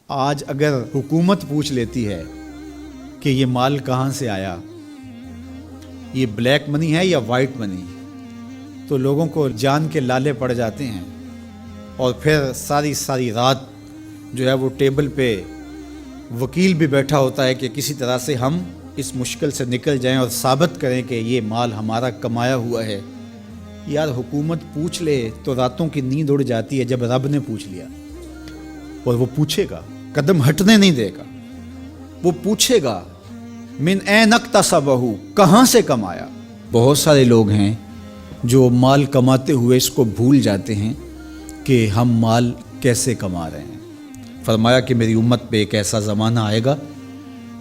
آج اگر حکومت پوچھ لیتی ہے کہ یہ مال کہاں سے آیا، یہ بلیک منی ہے یا وائٹ منی، تو لوگوں کو جان کے لالے پڑ جاتے ہیں اور پھر ساری رات جو ہے وہ ٹیبل پہ وکیل بھی بیٹھا ہوتا ہے کہ کسی طرح سے ہم اس مشکل سے نکل جائیں اور ثابت کریں کہ یہ مال ہمارا کمایا ہوا ہے۔ یار حکومت پوچھ لے تو راتوں کی نیند اڑ جاتی ہے جب رب نے پوچھ لیا، اور وہ پوچھے گا، قدم ہٹنے نہیں دے گا، وہ پوچھے گا من این اکتسبہ، کہاں سے کمایا۔ بہت سارے لوگ ہیں جو مال کماتے ہوئے اس کو بھول جاتے ہیں کہ ہم مال کیسے کما رہے ہیں۔ فرمایا کہ میری امت پہ ایک ایسا زمانہ آئے گا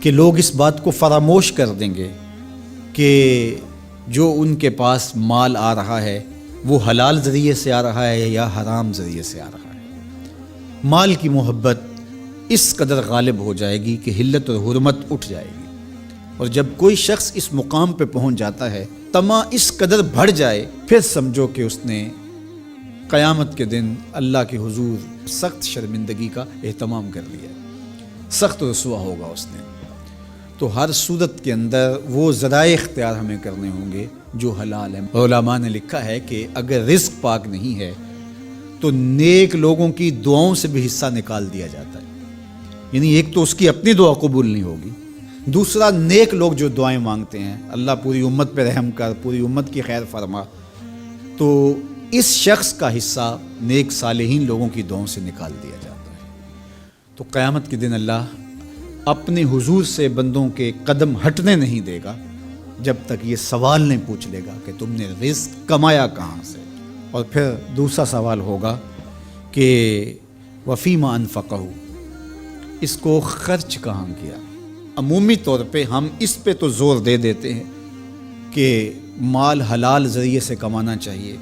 کہ لوگ اس بات کو فراموش کر دیں گے کہ جو ان کے پاس مال آ رہا ہے وہ حلال ذریعے سے آ رہا ہے یا حرام ذریعے سے آ رہا ہے۔ مال کی محبت اس قدر غالب ہو جائے گی کہ حلت اور حرمت اٹھ جائے گی، اور جب کوئی شخص اس مقام پہ پہنچ جاتا ہے، طمع اس قدر بڑھ جائے، پھر سمجھو کہ اس نے قیامت کے دن اللہ کے حضور سخت شرمندگی کا اہتمام کر لیا، سخت رسوا ہوگا اس نے۔ تو ہر صورت کے اندر وہ ذرائع اختیار ہمیں کرنے ہوں گے جو حلال ہیں۔ علماء نے لکھا ہے کہ اگر رزق پاک نہیں ہے تو نیک لوگوں کی دعاؤں سے بھی حصہ نکال دیا جاتا ہے، یعنی ایک تو اس کی اپنی دعا قبول نہیں ہوگی، دوسرا نیک لوگ جو دعائیں مانگتے ہیں اللہ پوری امت پہ رحم کر، پوری امت کی خیر فرما، تو اس شخص کا حصہ نیک صالحین لوگوں کی دعاؤں سے نکال دیا جاتا ہے۔ تو قیامت کے دن اللہ اپنے حضور سے بندوں کے قدم ہٹنے نہیں دے گا جب تک یہ سوال نہیں پوچھ لے گا کہ تم نے رزق کمایا کہاں سے، اور پھر دوسرا سوال ہوگا کہ وفیما انفقہ، اس کو خرچ کہاں کیا۔ عمومی طور پہ ہم اس پہ تو زور دے دیتے ہیں کہ مال حلال ذریعے سے کمانا چاہیے،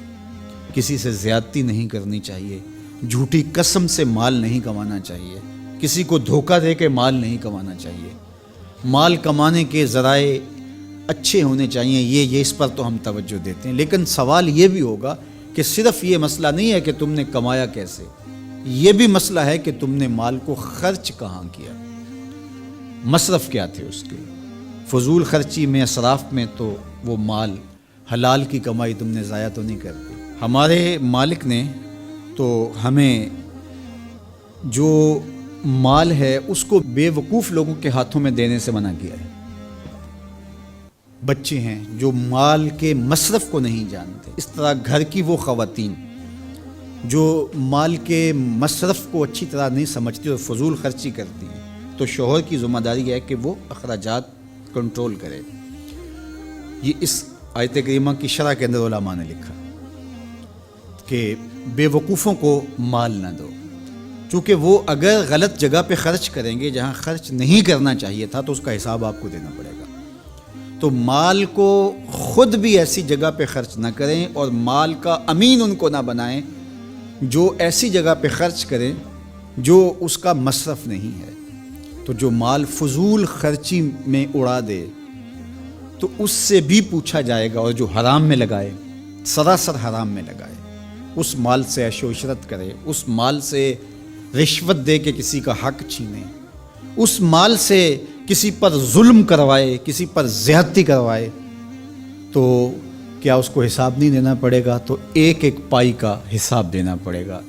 کسی سے زیادتی نہیں کرنی چاہیے، جھوٹی قسم سے مال نہیں کمانا چاہیے، کسی کو دھوکہ دے کے مال نہیں کمانا چاہیے، مال کمانے کے ذرائع اچھے ہونے چاہیے، یہ اس پر تو ہم توجہ دیتے ہیں۔ لیکن سوال یہ بھی ہوگا کہ صرف یہ مسئلہ نہیں ہے کہ تم نے کمایا کیسے، یہ بھی مسئلہ ہے کہ تم نے مال کو خرچ کہاں کیا، مصرف کیا تھے اس کے، فضول خرچی میں، اسراف میں تو وہ مال حلال کی کمائی تم نے ضائع تو نہیں کر دی۔ ہمارے مالک نے تو ہمیں جو مال ہے اس کو بے وقوف لوگوں کے ہاتھوں میں دینے سے منع کیا ہے۔ بچے ہیں جو مال کے مصرف کو نہیں جانتے، اس طرح گھر کی وہ خواتین جو مال کے مصرف کو اچھی طرح نہیں سمجھتی اور فضول خرچی کرتی ہیں، تو شوہر کی ذمہ داری ہے کہ وہ اخراجات کنٹرول کرے۔ یہ اس آیت کریمہ کی شرح کے اندر علماء نے لکھا کہ بے وقوفوں کو مال نہ دو، چونکہ وہ اگر غلط جگہ پہ خرچ کریں گے جہاں خرچ نہیں کرنا چاہیے تھا تو اس کا حساب آپ کو دینا پڑے گا۔ تو مال کو خود بھی ایسی جگہ پہ خرچ نہ کریں اور مال کا امین ان کو نہ بنائیں جو ایسی جگہ پہ خرچ کریں جو اس کا مصرف نہیں ہے۔ تو جو مال فضول خرچی میں اڑا دے تو اس سے بھی پوچھا جائے گا، اور جو حرام میں لگائے، سراسر حرام میں لگائے، اس مال سے عیش و عشرت کرے، اس مال سے رشوت دے کے کسی کا حق چھینے، اس مال سے کسی پر ظلم کروائے، کسی پر زیادتی کروائے، تو کیا اس کو حساب نہیں دینا پڑے گا؟ تو ایک ایک پائی کا حساب دینا پڑے گا۔